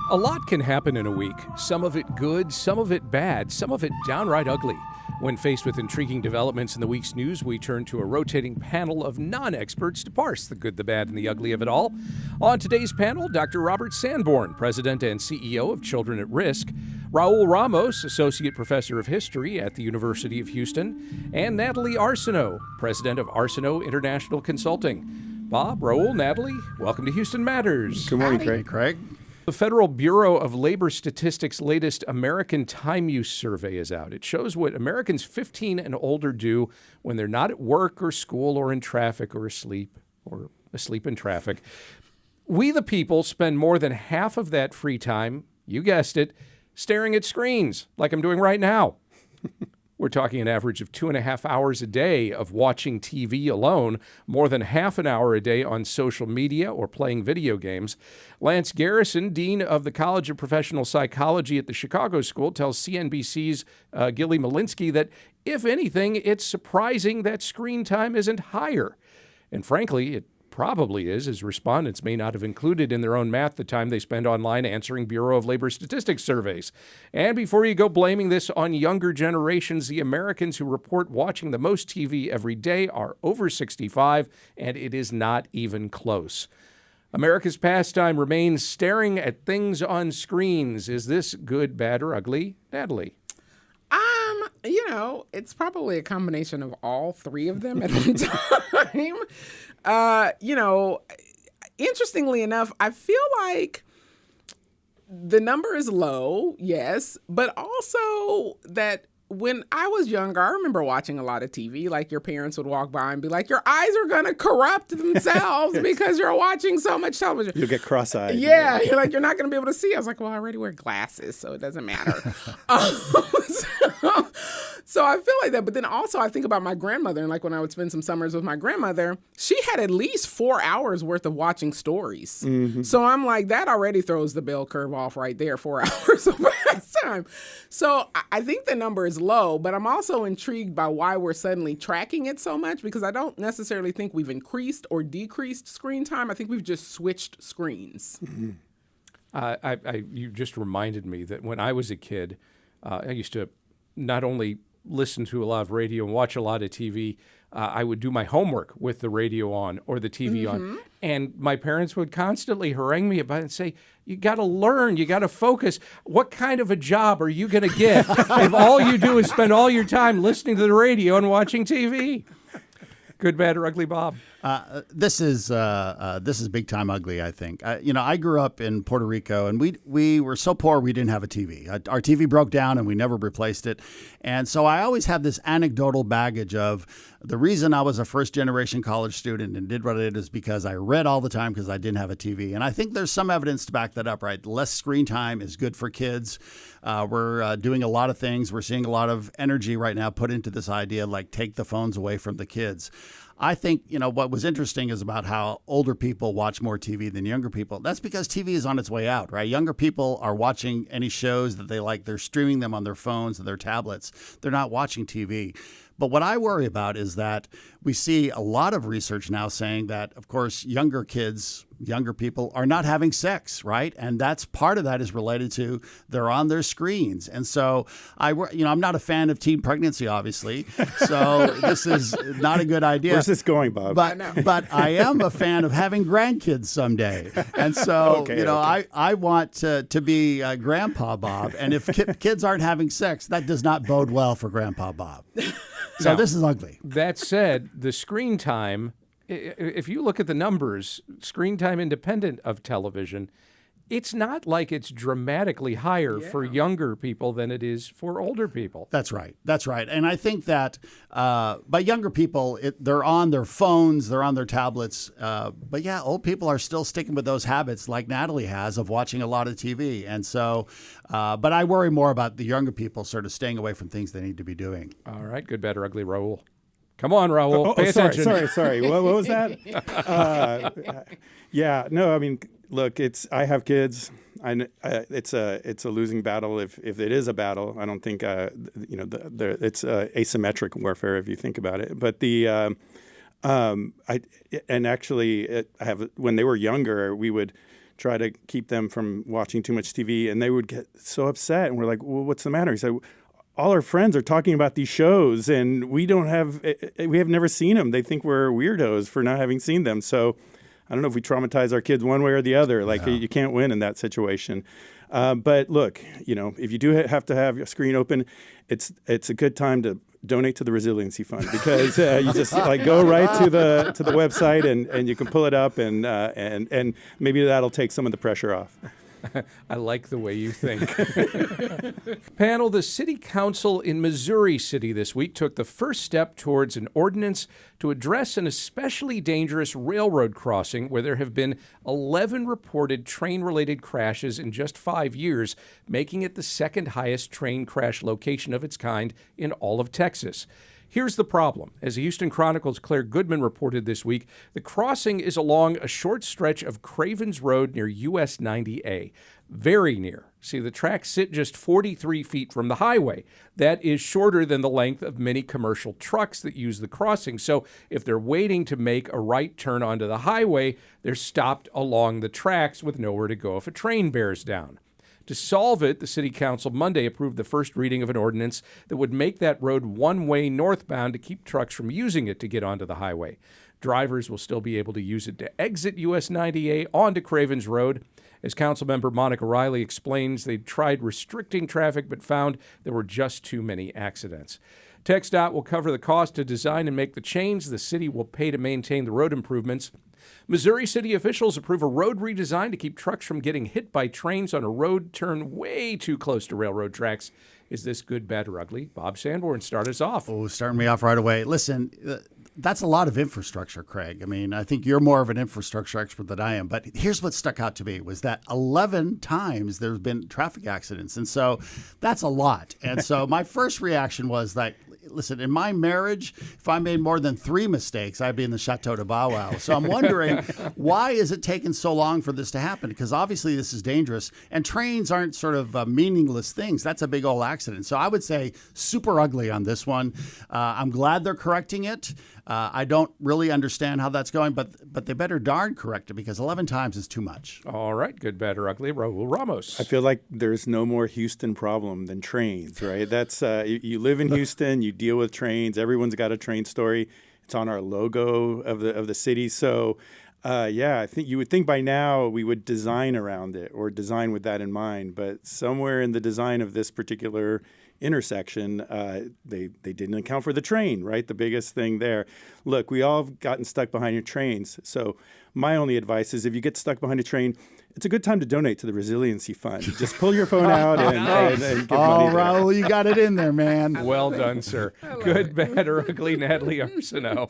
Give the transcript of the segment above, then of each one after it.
A lot can happen in a week, some of it good, some of it bad, some of it downright ugly. When faced with intriguing developments in the week's news, we turn to a rotating panel of non-experts to parse the good, the bad, and the ugly of it all. On today's panel, Dr. Robert Sanborn, President and CEO of Children at Risk, Raul Ramos, Associate Professor of History at the University of Houston, and Natalie Arceneaux, President of Arceneaux International Consulting. Bob, Raul, Natalie, welcome to Houston Matters. Good morning, Craig. The Federal Bureau of Labor Statistics' latest American Time Use Survey is out. It shows what Americans 15 and older do when they're not at work or school or in traffic or asleep in traffic. We, the people, spend more than half of that free time, you guessed it, staring at screens like I'm doing right now. We're talking an average of 2.5 hours a day of watching TV alone, more than half an hour a day on social media or playing video games. Lance Garrison, Dean of the College of Professional Psychology at the Chicago School, tells CNBC's Gilly Malinsky that, if anything, it's surprising that screen time isn't higher. And frankly, it probably is, as respondents may not have included in their own math the time they spend online answering Bureau of Labor Statistics surveys. And before you go blaming this on younger generations, the Americans who report watching the most TV every day are over 65, and it is not even close. America's pastime remains staring at things on screens. Is this good, bad, or ugly? Natalie? It's probably a combination of all three of them at one time. Interestingly enough, I feel like the number is low, yes, but also that when I was younger, I remember watching a lot of TV. Like, your parents would walk by and be like, your eyes are going to corrupt themselves because you're watching so much television. You'll get cross-eyed. Yeah, you're like, you're not going to be able to see. I was like, well, I already wear glasses, so it doesn't matter. So I feel like that. But then also I think about my grandmother, and like when I would spend some summers with my grandmother, she had at least 4 hours worth of watching stories. Mm-hmm. So I'm like, that already throws the bell curve off right there, 4 hours of time. So I think the number is low, but I'm also intrigued by why we're suddenly tracking it so much, because I don't necessarily think we've increased or decreased screen time. I think we've just switched screens. Mm-hmm. You just reminded me that when I was a kid, I used to not only listen to a lot of radio and watch a lot of TV, I would do my homework with the radio on or the TV on. And my parents would constantly harangue me about it and say, you got to learn, you got to focus. What kind of a job are you going to get if all you do is spend all your time listening to the radio and watching TV? Good, bad, or ugly, Bob? This is big time ugly, I think. I grew up in Puerto Rico, and we were so poor we didn't have a TV. Our TV broke down, and we never replaced it. And so I always have this anecdotal baggage of the reason I was a first-generation college student and did what I did is because I read all the time because I didn't have a TV. And I think there's some evidence to back that up, right? Less screen time is good for kids. We're doing a lot of things. We're seeing a lot of energy right now put into this idea, like take the phones away from the kids. I think, what was interesting is about how older people watch more TV than younger people. That's because TV is on its way out, right? Younger people are watching any shows that they like. They're streaming them on their phones and their tablets. They're not watching TV. But what I worry about is that we see a lot of research now saying that, of course, younger people are not having sex, right? And that's part of that is related to they're on their screens. And so I'm not a fan of teen pregnancy, obviously. So this is not a good idea. Where's this going, Bob? But I am a fan of having grandkids someday. And so, I want to be Grandpa Bob. And if kids aren't having sex, that does not bode well for Grandpa Bob. So this is ugly. That said, the screen time, if you look at the numbers, screen time independent of television, it's not like it's dramatically higher for younger people than it is for older people. That's right. And I think that by younger people, they're on their phones, they're on their tablets. But yeah, old people are still sticking with those habits like Natalie has of watching a lot of TV. And so, but I worry more about the younger people sort of staying away from things they need to be doing. All right. Good, bad, or ugly, Raul. Come on, Raul. Pay attention. Sorry. What was that? Look, I have kids. It's a losing battle if it is a battle. I don't think it's asymmetric warfare if you think about it. But when they were younger, we would try to keep them from watching too much TV. And they would get so upset. And we're like, well, what's the matter? He said, all our friends are talking about these shows and we have never seen them. They think we're weirdos for not having seen them. So I don't know if we traumatize our kids one way or the other. Like you can't win in that situation. But look, if you do have to have your screen open, it's a good time to donate to the Resiliency Fund because you just go right to the website and you can pull it up and maybe that'll take some of the pressure off. I like the way you think. Panel, the City Council in Missouri City this week took the first step towards an ordinance to address an especially dangerous railroad crossing where there have been 11 reported train-related crashes in just 5 years, making it the second highest train crash location of its kind in all of Texas. Here's the problem. As the Houston Chronicle's Claire Goodman reported this week, the crossing is along a short stretch of Cravens Road near US 90A. Very near. See, the tracks sit just 43 feet from the highway. That is shorter than the length of many commercial trucks that use the crossing. So if they're waiting to make a right turn onto the highway, they're stopped along the tracks with nowhere to go if a train bears down. To solve it, the City Council Monday approved the first reading of an ordinance that would make that road one-way northbound to keep trucks from using it to get onto the highway. Drivers will still be able to use it to exit US 90A onto Cravens Road. As Councilmember Monica Riley explains, they tried restricting traffic but found there were just too many accidents. TxDOT will cover the cost to design and make the change. The city will pay to maintain the road improvements. Missouri city officials approve a road redesign to keep trucks from getting hit by trains on a road turn way too close to railroad tracks. Is this good, bad, or ugly? Bob Sanborn, start us off. Oh, starting me off right away. Listen, that's a lot of infrastructure, Craig. I mean, I think you're more of an infrastructure expert than I am. But here's what stuck out to me was that 11 times there's been traffic accidents. And so that's a lot. And so my first reaction was like, listen, in my marriage, if I made more than 3 mistakes, I'd be in the Chateau de Bow Wow. So I'm wondering, why is it taking so long for this to happen? Because obviously this is dangerous, and trains aren't sort of meaningless things. That's a big old accident. So I would say super ugly on this one. I'm glad they're correcting it. I don't really understand how that's going, but they better darn correct it because 11 times is too much. All right, good, bad, or ugly. Raul Ramos. I feel like there's no more Houston problem than trains, right? That's you live in Houston, you deal with trains. Everyone's got a train story. It's on our logo of the city. So, I think you would think by now we would design around it or design with that in mind. But somewhere in the design of this particular intersection, they didn't account for the train, right? The biggest thing there. Look, we all have gotten stuck behind your trains. So my only advice is if you get stuck behind a train, it's a good time to donate to the Resiliency Fund. Just pull your phone out and give money there. Raul, you got it in there, man. Well done, sir. Good, bad, or ugly, Natalie Arceneaux.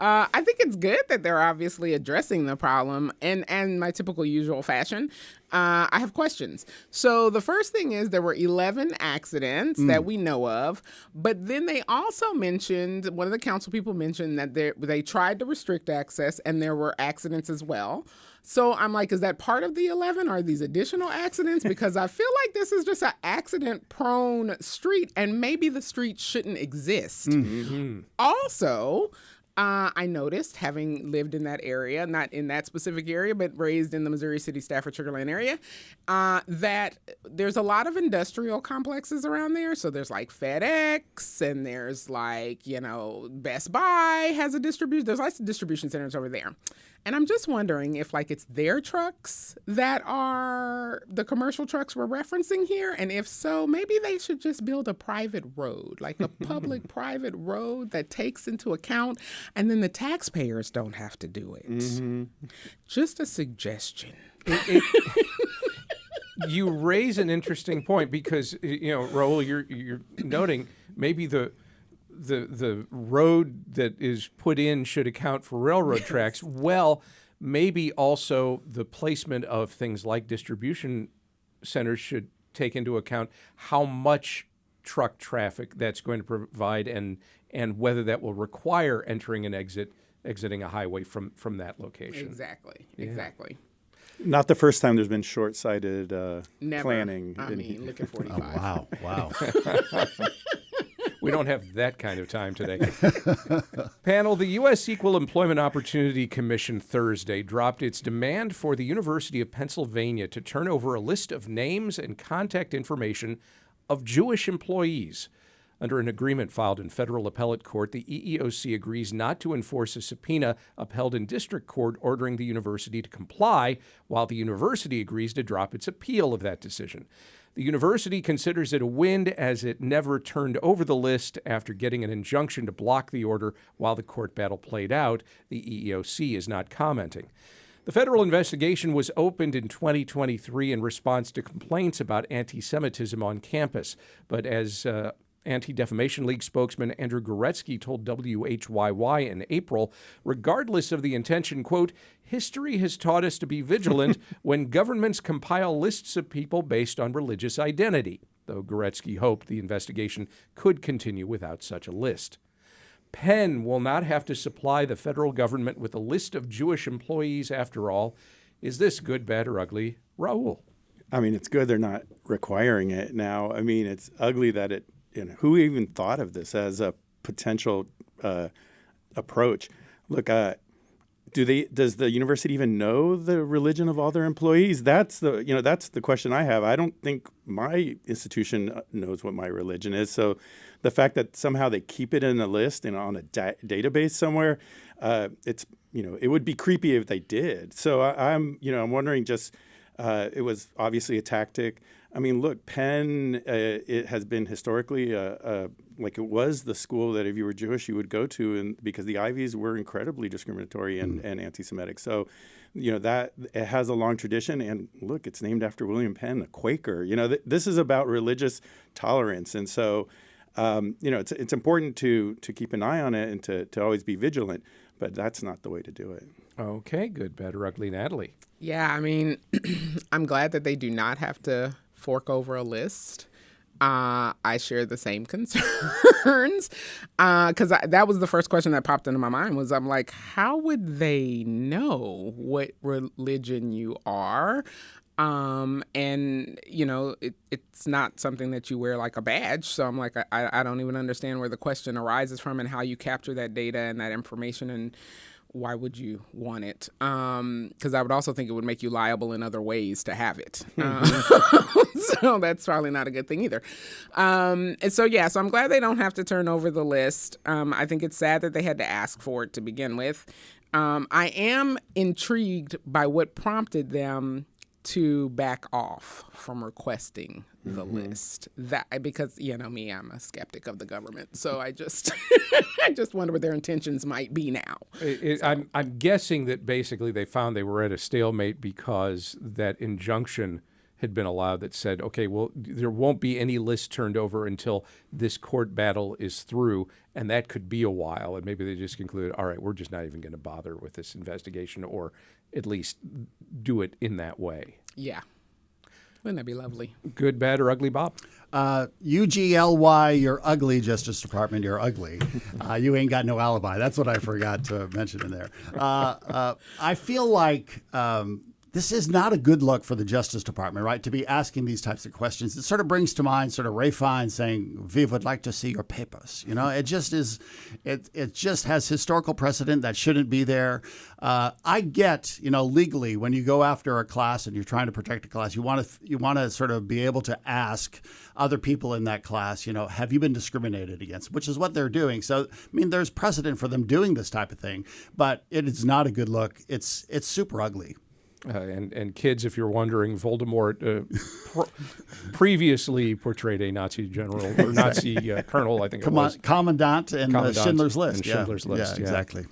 I think it's good that they're obviously addressing the problem and my typical usual fashion. I have questions. So the first thing is there were 11 accidents that we know of, but then they also mentioned, one of the council people mentioned that they tried to restrict access and there were accidents as well. So I'm like, is that part of the 11? Are these additional accidents? Because I feel like this is just an accident-prone street and maybe the street shouldn't exist. Mm-hmm. Also, I noticed, having lived in that area, not in that specific area, but raised in the Missouri City, Stafford, Sugar Land area, that there's a lot of industrial complexes around there. So there's like FedEx and there's like, Best Buy has a distribution. There's lots of distribution centers over there. And I'm just wondering if like it's their trucks that are the commercial trucks we're referencing here. And if so, maybe they should just build a private road, like a public private road that takes into account, and then the taxpayers don't have to do it. Mm-hmm. Just a suggestion. You raise an interesting point because, Raul, you're noting maybe the road that is put in should account for railroad tracks. Well, maybe also the placement of things like distribution centers should take into account how much truck traffic that's going to provide and whether that will require entering and exiting a highway from that location. Exactly. Not the first time there's been short-sighted Never. planning. I mean, look at 45. Oh, wow. We don't have that kind of time today. Panel, the U.S. Equal Employment Opportunity Commission Thursday dropped its demand for the University of Pennsylvania to turn over a list of names and contact information of Jewish employees. Under an agreement filed in federal appellate court, the EEOC agrees not to enforce a subpoena upheld in district court ordering the university to comply, while the university agrees to drop its appeal of that decision. The university considers it a win as it never turned over the list after getting an injunction to block the order while the court battle played out. The EEOC is not commenting. The federal investigation was opened in 2023 in response to complaints about anti-Semitism on campus, but as Anti-Defamation League spokesman Andrew Goretzky told WHYY in April, regardless of the intention, quote, history has taught us to be vigilant when governments compile lists of people based on religious identity, though Goretzky hoped the investigation could continue without such a list. Penn will not have to supply the federal government with a list of Jewish employees after all. Is this good, bad, or ugly? Raul. I mean, it's good they're not requiring it now. I mean, it's ugly that it, who even thought of this as a potential approach? Look, does the university even know the religion of all their employees? That's the question I have. I don't think my institution knows what my religion is. So the fact that somehow they keep it in a list and on a database somewhere, it would be creepy if they did. So I'm wondering just, it was obviously a tactic. I mean, look, Penn, it has been historically like it was the school that if you were Jewish, you would go to, and because the Ivies were incredibly discriminatory and anti-Semitic. So, that it has a long tradition. And look, it's named after William Penn, a Quaker. This is about religious tolerance. And so, it's important to keep an eye on it and to always be vigilant. But that's not the way to do it. Okay, good, bad, or ugly, Natalie. Yeah, I mean, I'm glad that they do not have to fork over a list. I share the same concerns because that was the first question that popped into my mind was I'm like, how would they know what religion you are? It's not something that you wear like a badge. So I'm like, I don't even understand where the question arises from and how you capture that data and that information and why would you want it? Because I would also think it would make you liable in other ways to have it. So that's probably not a good thing either. So I'm glad they don't have to turn over the list. I think it's sad that they had to ask for it to begin with. I am intrigued by what prompted them to back off from requesting the list. Because me, I'm a skeptic of the government, so I just I just wonder what their intentions might be now. I'm guessing that basically they found they were at a stalemate because that injunction had been allowed that said, okay, well, there won't be any list turned over until this court battle is through, and that could be a while. And maybe they just concluded, all right, we're just not even going to bother with this investigation, or at least do it in that way. Yeah. Wouldn't that be lovely? Good, bad, or ugly, Bob? UGLY, you're ugly, Justice Department, you're ugly. You ain't got no alibi. That's what I forgot to mention in there. I feel like this is not a good look for the Justice Department, right, to be asking these types of questions. It sort of brings to mind sort of Ray Fine saying, "We would like to see your papers." It just is. It just has historical precedent that shouldn't be there. I get, legally when you go after a class and you're trying to protect a class, you want to sort of be able to ask other people in that class, have you been discriminated against, which is what they're doing. So, there's precedent for them doing this type of thing, but it is not a good look. It's super ugly. And kids, if you're wondering, Voldemort previously portrayed a Nazi general or Nazi colonel, I think it was. Commandant in Commandant Schindler's List. Schindler's List, yeah, exactly.